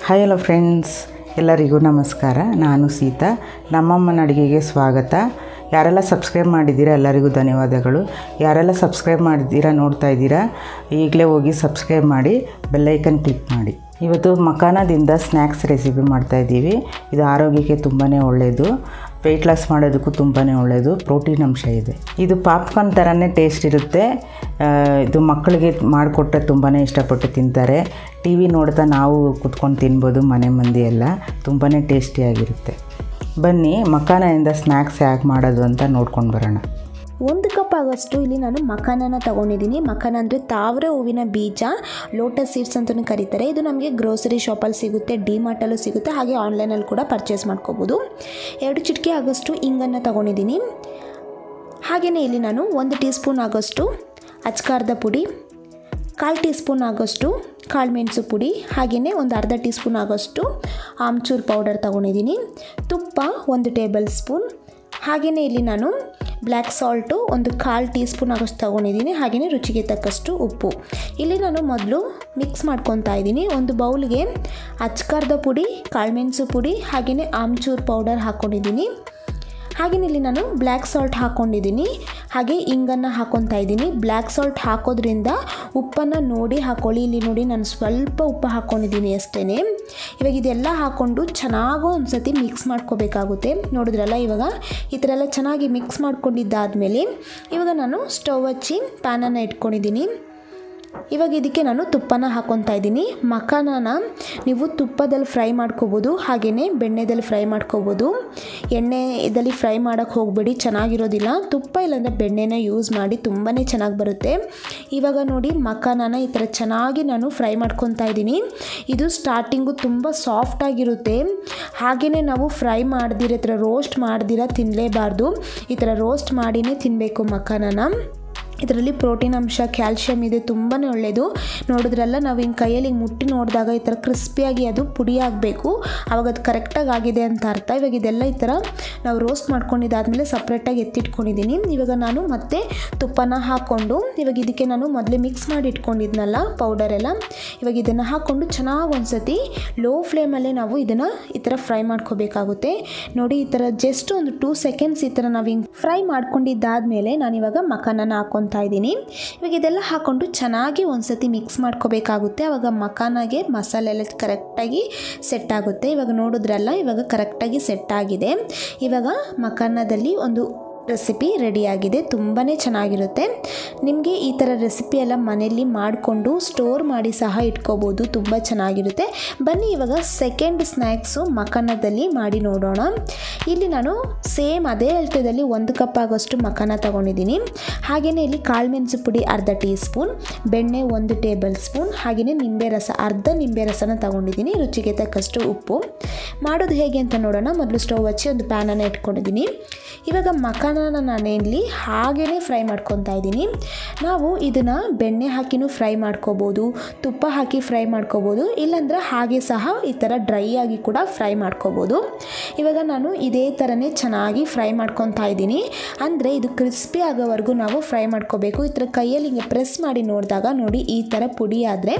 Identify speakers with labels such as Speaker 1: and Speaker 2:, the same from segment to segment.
Speaker 1: Hi hello friends, ಎಲ್ಲರಿಗೂ ನಮಸ್ಕಾರ. ನಾನು ಸೀತಾ. ನಮ್ಮಮ್ಮನ ಅಡುಗೆಗೆ ಸ್ವಾಗತ. ಯಾರೆಲ್ಲ ಸಬ್ಸ್ಕ್ರೈಬ್ ಮಾಡಿದ್ದೀರಾ ಎಲ್ಲರಿಗೂ ಧನ್ಯವಾದಗಳು. ಯಾರೆಲ್ಲ ಸಬ್ಸ್ಕ್ರೈಬ್ ಮಾಡಿದ್ದೀರಾ ನೋಡ್ತಾ ಇದ್ದೀರಾ, ಈಗಲೇ ಹೋಗಿ ಸಬ್ಸ್ಕ್ರೈಬ್ ಮಾಡಿ, ಬೆಲ್ಲೈಕನ್ ಕ್ಲಿಕ್ ಮಾಡಿ. ಇವತ್ತು ಮಖಾನದಿಂದ ಸ್ನ್ಯಾಕ್ಸ್ ರೆಸಿಪಿ ಮಾಡ್ತಾಯಿದ್ದೀವಿ. ಇದು ಆರೋಗ್ಯಕ್ಕೆ ತುಂಬಾ ಒಳ್ಳೆಯದು, ವೆಯ್ಟ್ ಲಾಸ್ ಮಾಡೋದಕ್ಕೂ ತುಂಬಾ ಒಳ್ಳೆಯದು, ಪ್ರೋಟೀನ್ ಅಂಶ ಇದೆ. ಇದು ಪಾಪ್ಕಾರ್ನ್ ಥರನೇ ಟೇಸ್ಟ್ ಇರುತ್ತೆ. ಇದು ಮಕ್ಕಳಿಗೆ ಮಾಡಿಕೊಟ್ರೆ ತುಂಬಾ ಇಷ್ಟಪಟ್ಟು ತಿಂತಾರೆ. ಟಿ ವಿ ನೋಡ್ತಾ ನಾವು ಕುತ್ಕೊಂಡು ತಿನ್ಬೋದು, ಮನೆ ಮಂದಿ ಎಲ್ಲ. ತುಂಬಾ ಟೇಸ್ಟಿಯಾಗಿರುತ್ತೆ. ಬನ್ನಿ ಮಖಾನದಿಂದ ಸ್ನ್ಯಾಕ್ಸ್ ಹೇಗೆ ಮಾಡೋದು ಅಂತ ನೋಡ್ಕೊಂಡು ಬರೋಣ.
Speaker 2: 1 ಕಪ್ ಆಗೋಷ್ಟು ಇಲ್ಲಿ ನಾನು ಮಖಾನನ ತೊಗೊಂಡಿದ್ದೀನಿ. ಮಖಾನ ಅಂದರೆ ತಾವರೆ ಹೂವಿನ ಬೀಜ, ಲೋಟಸ್ ಸೀಡ್ಸ್ ಅಂತಲೂ ಕರೀತಾರೆ. ಇದು ನಮಗೆ ಗ್ರೋಸರಿ ಶಾಪಲ್ಲಿ ಸಿಗುತ್ತೆ, ಡಿಮಾರ್ಟಲ್ಲೂ ಸಿಗುತ್ತೆ, ಹಾಗೆ ಆನ್ಲೈನಲ್ಲಿ ಕೂಡ ಪರ್ಚೇಸ್ ಮಾಡ್ಕೋಬೋದು. 2 ಚಿಟಿಕೆ ಆಗೋಷ್ಟು ಇಂಗನ್ನು ತೊಗೊಂಡಿದ್ದೀನಿ. ಹಾಗೆಯೇ ಇಲ್ಲಿ ನಾನು 1 ಟೀ ಸ್ಪೂನ್ ಆಗೋಷ್ಟು ಅಚ್ಕಾರದ ಪುಡಿ, 1/4 ಟೀ ಸ್ಪೂನ್ ಆಗೋಷ್ಟು ಕಾಳುಮೆಣಸು ಪುಡಿ, ಹಾಗೆಯೇ 1/2 ಟೀ ಸ್ಪೂನ್ ಆಗೋಷ್ಟು ಆಮ್ಚೂರ್ ಪೌಡರ್ ತೊಗೊಂಡಿದ್ದೀನಿ. ತುಪ್ಪ 1 ಟೇಬಲ್ ಸ್ಪೂನ್, ಹಾಗೆಯೇ ಇಲ್ಲಿ ನಾನು ಬ್ಲ್ಯಾಕ್ ಸಾಲ್ಟು 1/4 ಟೀ ಸ್ಪೂನ್ ಆಗೋಷ್ಟು ತೊಗೊಂಡಿದ್ದೀನಿ. ಹಾಗೆಯೇ ರುಚಿಗೆ ತಕ್ಕಷ್ಟು ಉಪ್ಪು. ಇಲ್ಲಿ ನಾನು ಮೊದಲು ಮಿಕ್ಸ್ ಮಾಡ್ಕೊತಾ ಇದ್ದೀನಿ. ಒಂದು ಬೌಲ್ಗೆ ಅಚ್ಕಾರದ ಪುಡಿ, ಕಾಳುಮೆಣಸು ಪುಡಿ, ಹಾಗೆಯೇ ಆಮ್ಚೂರ್ ಪೌಡರ್ ಹಾಕ್ಕೊಂಡಿದ್ದೀನಿ. ಹಾಗೆಯೇ ಇಲ್ಲಿ ನಾನು ಬ್ಲ್ಯಾಕ್ ಸಾಲ್ಟ್ ಹಾಕ್ಕೊಂಡಿದ್ದೀನಿ, ಹಾಗೆ ಇಂಗನ್ನು ಹಾಕ್ಕೊತಾ ಇದ್ದೀನಿ. ಬ್ಲ್ಯಾಕ್ ಸಾಲ್ಟ್ ಹಾಕೋದ್ರಿಂದ ಉಪ್ಪನ್ನು ನೋಡಿ ಹಾಕ್ಕೊಳ್ಳಿ. ಇಲ್ಲಿ ನೋಡಿ ನಾನು ಸ್ವಲ್ಪ ಉಪ್ಪು ಹಾಕ್ಕೊಂಡಿದ್ದೀನಿ ಅಷ್ಟೇ. ಇವಾಗ ಇದೆಲ್ಲ ಹಾಕ್ಕೊಂಡು ಚೆನ್ನಾಗಿ ಒಂದು ಸತಿ ಮಿಕ್ಸ್ ಮಾಡ್ಕೋಬೇಕಾಗುತ್ತೆ. ನೋಡಿದ್ರಲ್ಲ, ಇವಾಗ ಈ ಥರ ಎಲ್ಲ ಚೆನ್ನಾಗಿ ಮಿಕ್ಸ್ ಮಾಡ್ಕೊಂಡಿದ್ದಾದಮೇಲೆ ಇವಾಗ ನಾನು ಸ್ಟವ್ ಹಚ್ಚಿ ಪ್ಯಾನನ್ನು ಇಟ್ಕೊಂಡಿದ್ದೀನಿ. ಇವಾಗ ಇದಕ್ಕೆ ನಾನು ತುಪ್ಪನ ಹಾಕ್ಕೊತಾ ಇದ್ದೀನಿ. ಮಖಾನನ ನೀವು ತುಪ್ಪದಲ್ಲಿ ಫ್ರೈ ಮಾಡ್ಕೋಬೋದು, ಹಾಗೆಯೇ ಬೆಣ್ಣೆದಲ್ಲಿ ಫ್ರೈ ಮಾಡ್ಕೋಬೋದು. ಎಣ್ಣೆದಲ್ಲಿ ಫ್ರೈ ಮಾಡೋಕ್ಕೆ ಹೋಗಬೇಡಿ, ಚೆನ್ನಾಗಿರೋದಿಲ್ಲ. ತುಪ್ಪ ಇಲ್ಲಾಂದರೆ ಬೆಣ್ಣೆನ ಯೂಸ್ ಮಾಡಿ, ತುಂಬಾ ಚೆನ್ನಾಗಿ ಬರುತ್ತೆ. ಇವಾಗ ನೋಡಿ ಮಖಾನನ ಈ ಥರ ಚೆನ್ನಾಗಿ ನಾನು ಫ್ರೈ ಮಾಡ್ಕೊತಾ ಇದ್ದೀನಿ. ಇದು ಸ್ಟಾರ್ಟಿಂಗು ತುಂಬ ಸಾಫ್ಟಾಗಿರುತ್ತೆ. ಹಾಗೆಯೇ ನಾವು ಫ್ರೈ ಮಾಡ್ದಿರ, ಈ ಥರ ರೋಸ್ಟ್ ಮಾಡ್ದಿರ ತಿನ್ನಲೇಬಾರ್ದು. ಈ ಥರ ರೋಸ್ಟ್ ಮಾಡಿನೇ ತಿನ್ನಬೇಕು ಮಖಾನನ. ಇದರಲ್ಲಿ ಪ್ರೋಟೀನ್ ಅಂಶ, ಕ್ಯಾಲ್ಶಿಯಮ್ ಇದೆ, ತುಂಬಾ ಒಳ್ಳೆಯದು. ನೋಡಿದ್ರಲ್ಲ, ನಾವು ಹಿಂಗೆ ಕೈಯಲ್ಲಿ ಮುಟ್ಟಿ ನೋಡಿದಾಗ ಈ ಥರ ಕ್ರಿಸ್ಪಿಯಾಗಿ ಅದು ಪುಡಿ ಆಗಬೇಕು, ಆವಾಗ ಅದು ಕರೆಕ್ಟಾಗಿ ಆಗಿದೆ ಅಂತ ಅರ್ಥ. ಇವಾಗ ಇದೆಲ್ಲ ಈ ಥರ ನಾವು ರೋಸ್ಟ್ ಮಾಡ್ಕೊಂಡಿದ್ದಾದಮೇಲೆ ಸಪ್ರೇಟಾಗಿ ಎತ್ತಿಟ್ಕೊಂಡಿದ್ದೀನಿ. ಇವಾಗ ನಾನು ಮತ್ತೆ ತುಪ್ಪನ ಹಾಕ್ಕೊಂಡು, ಇವಾಗ ಇದಕ್ಕೆ ನಾನು ಮೊದಲೇ ಮಿಕ್ಸ್ ಮಾಡಿ ಇಟ್ಕೊಂಡಿದ್ನಲ್ಲ ಪೌಡರೆಲ್ಲ, ಇವಾಗ ಇದನ್ನು ಹಾಕ್ಕೊಂಡು ಚೆನ್ನಾಗಿ ಒಂದು ಸತಿ ಲೋ ಫ್ಲೇಮಲ್ಲೇ ನಾವು ಇದನ್ನು ಈ ಥರ ಫ್ರೈ ಮಾಡ್ಕೋಬೇಕಾಗುತ್ತೆ. ನೋಡಿ, ಈ ಥರ ಜಸ್ಟ್ ಒಂದು 2 ಸೆಕೆಂಡ್ಸ್ ಈ ಥರ ನಾವು ಹಿಂಗೆ ಫ್ರೈ ಮಾಡ್ಕೊಂಡಿದ್ದಾದಮೇಲೆ ನಾನಿವಾಗ ಮಖಾನನ ಹಾಕ್ಕೊಂಡು ಇದ್ದೀನಿ. ಇವಾಗ ಇದೆಲ್ಲ ಹಾಕ್ಕೊಂಡು ಚೆನ್ನಾಗಿ ಒಂದ್ಸತಿ ಮಿಕ್ಸ್ ಮಾಡ್ಕೋಬೇಕಾಗುತ್ತೆ. ಆವಾಗ ಮಖಾನಾಗೆ ಮಸಾಲೆ ಎಲ್ಲ ಕರೆಕ್ಟಾಗಿ ಸೆಟ್ ಆಗುತ್ತೆ. ಇವಾಗ ನೋಡಿದ್ರಲ್ಲ, ಇವಾಗ ಕರೆಕ್ಟಾಗಿ ಸೆಟ್ ಆಗಿದೆ. ಇವಾಗ ಮಖಾನದಲ್ಲಿ ಒಂದು ರೆಸಿಪಿ ರೆಡಿಯಾಗಿದೆ. ತುಂಬಾ ಚೆನ್ನಾಗಿರುತ್ತೆ. ನಿಮಗೆ ಈ ಥರ ರೆಸಿಪಿ ಎಲ್ಲ ಮನೆಯಲ್ಲಿ ಮಾಡಿಕೊಂಡು ಸ್ಟೋರ್ ಮಾಡಿ ಸಹ ಇಟ್ಕೋಬೋದು, ತುಂಬ ಚೆನ್ನಾಗಿರುತ್ತೆ. ಬನ್ನಿ ಇವಾಗ ಸೆಕೆಂಡ್ ಸ್ನ್ಯಾಕ್ಸು ಮಖಾನದಲ್ಲಿ ಮಾಡಿ ನೋಡೋಣ. ಇಲ್ಲಿ ನಾನು ಸೇಮ್ ಅದೇ ಅಳತೆಯಲ್ಲಿ 1 ಕಪ್ ಆಗೋಷ್ಟು ಮಖಾನ ತೊಗೊಂಡಿದ್ದೀನಿ. ಹಾಗೆಯೇ ಇಲ್ಲಿ ಕಾಳುಮೆಣಸು ಪುಡಿ 1/2 ಟೀ ಸ್ಪೂನ್, ಬೆಣ್ಣೆ 1 ಟೇಬಲ್ ಸ್ಪೂನ್, ಹಾಗೆಯೇ ನಿಂಬೆ ರಸ ಅರ್ಧ ನಿಂಬೆ ರಸನ ತೊಗೊಂಡಿದ್ದೀನಿ. ರುಚಿಗೆ ತಕ್ಕಷ್ಟು ಉಪ್ಪು. ಮಾಡೋದು ಹೇಗೆ ಅಂತ ನೋಡೋಣ. ಮೊದಲು ಸ್ಟವ್ ಹಚ್ಚಿ ಒಂದು ಪ್ಯಾನನ್ನು ಇಟ್ಕೊಂಡಿದ್ದೀನಿ. ಇವಾಗ ಮಖಾನನ ನಾನಿಲ್ಲಿ ಹಾಗೇ ಫ್ರೈ ಮಾಡ್ಕೊತಾ ಇದ್ದೀನಿ. ನಾವು ಇದನ್ನು ಬೆಣ್ಣೆ ಹಾಕಿನೂ ಫ್ರೈ ಮಾಡ್ಕೋಬೋದು, ತುಪ್ಪ ಹಾಕಿ ಫ್ರೈ ಮಾಡ್ಕೋಬೋದು, ಇಲ್ಲಾಂದರೆ ಹಾಗೆ ಸಹ ಈ ಥರ ಡ್ರೈ ಆಗಿ ಕೂಡ ಫ್ರೈ ಮಾಡ್ಕೋಬೋದು. ಇವಾಗ ನಾನು ಇದೇ ಥರನೇ ಚೆನ್ನಾಗಿ ಫ್ರೈ ಮಾಡ್ಕೊತಾ ಇದ್ದೀನಿ. ಅಂದರೆ ಇದು ಕ್ರಿಸ್ಪಿ ಆಗೋವರೆಗೂ ನಾವು ಫ್ರೈ ಮಾಡ್ಕೋಬೇಕು. ಈ ಥರ ಕೈಯಲ್ಲಿ ಹಿಂಗೆ ಪ್ರೆಸ್ ಮಾಡಿ ನೋಡಿದಾಗ ನೋಡಿ, ಈ ಥರ ಪುಡಿ ಆದರೆ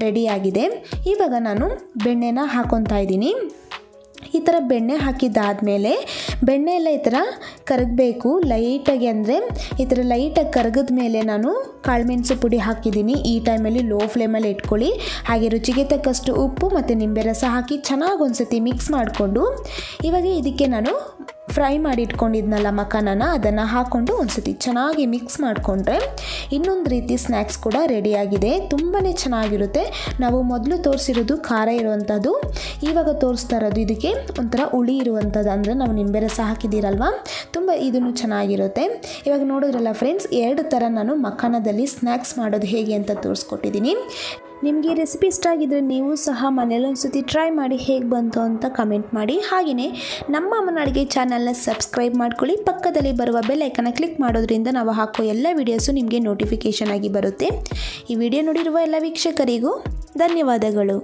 Speaker 2: ರೆಡಿಯಾಗಿದೆ. ಇವಾಗ ನಾನು ಬೆಣ್ಣೆನ ಹಾಕ್ಕೊತಾ ಇದ್ದೀನಿ. ಈ ಥರ ಬೆಣ್ಣೆ ಹಾಕಿದ್ದಾದಮೇಲೆ ಬೆಣ್ಣೆ ಎಲ್ಲ ಈ ಥರ ಕರಗಬೇಕು ಲೈಟಾಗಿ. ಅಂದರೆ ಈ ಥರ ಲೈಟಾಗಿ ಕರಗಿದ ಮೇಲೆ ನಾನು ಕಾಳುಮೆಣಸು ಪುಡಿ ಹಾಕಿದ್ದೀನಿ. ಈ ಟೈಮಲ್ಲಿ ಲೋ ಫ್ಲೇಮಲ್ಲಿ ಇಟ್ಕೊಳ್ಳಿ. ಹಾಗೆ ರುಚಿಗೆ ತಕ್ಕಷ್ಟು ಉಪ್ಪು ಮತ್ತು ನಿಂಬೆ ರಸ ಹಾಕಿ ಚೆನ್ನಾಗಿ ಒಂದು ಸತಿ ಮಿಕ್ಸ್ ಮಾಡಿಕೊಂಡು, ಇವಾಗ ಇದಕ್ಕೆ ನಾನು ಫ್ರೈ ಮಾಡಿ ಇಟ್ಕೊಂಡಿದ್ನಲ್ಲ ಮಖಾನನ, ಅದನ್ನು ಹಾಕ್ಕೊಂಡು ಒಂದು ಸತಿ ಚೆನ್ನಾಗಿ ಮಿಕ್ಸ್ ಮಾಡಿಕೊಂಡ್ರೆ ಇನ್ನೊಂದು ರೀತಿ ಸ್ನ್ಯಾಕ್ಸ್ ಕೂಡ ರೆಡಿಯಾಗಿದೆ. ತುಂಬಾ ಚೆನ್ನಾಗಿರುತ್ತೆ. ನಾವು ಮೊದಲು ತೋರಿಸಿರೋದು ಖಾರ ಇರುವಂಥದ್ದು, ಇವಾಗ ತೋರಿಸ್ತಾ ಇರೋದು ಇದಕ್ಕೆ ಒಂಥರ ಹುಳಿ ಇರುವಂಥದ್ದು. ಅಂದರೆ ನಾವು ನಿಂಬೆ ರಸ ಹಾಕಿದ್ದೀರಲ್ವ, ತುಂಬ ಇದನ್ನು ಚೆನ್ನಾಗಿರುತ್ತೆ. ಇವಾಗ ನೋಡಿದ್ರಲ್ಲ ಫ್ರೆಂಡ್ಸ್, 2 ಥರ ನಾನು ಮಖಾನದಲ್ಲಿ ಸ್ನ್ಯಾಕ್ಸ್ ಮಾಡೋದು ಹೇಗೆ ಅಂತ ತೋರಿಸ್ಕೊಟ್ಟಿದ್ದೀನಿ. ನಿಮಗೆ ಈ ರೆಸಿಪಿ ಇಷ್ಟ ಆಗಿದ್ದರೆ ನೀವು ಸಹ ಮನೇಲಿ ಒಂದು ಸತಿ ಟ್ರೈ ಮಾಡಿ ಹೇಗೆ ಬಂತು ಅಂತ ಕಮೆಂಟ್ ಮಾಡಿ. ಹಾಗೆಯೇ ನಮ್ಮ ಅಮ್ಮನ ಅಡುಗೆ ಚಾನಲ್ನ ಸಬ್ಸ್ಕ್ರೈಬ್ ಮಾಡ್ಕೊಳ್ಳಿ. ಪಕ್ಕದಲ್ಲಿ ಬರುವ ಬೆಲ್ ಐಕನ್ನ ಕ್ಲಿಕ್ ಮಾಡೋದ್ರಿಂದ ನಾವು ಹಾಕೋ ಎಲ್ಲ ವೀಡಿಯೋಸು ನಿಮಗೆ ನೋಟಿಫಿಕೇಷನ್ ಆಗಿ ಬರುತ್ತೆ. ಈ ವಿಡಿಯೋ ನೋಡಿರುವ ಎಲ್ಲ ವೀಕ್ಷಕರಿಗೂ ಧನ್ಯವಾದಗಳು.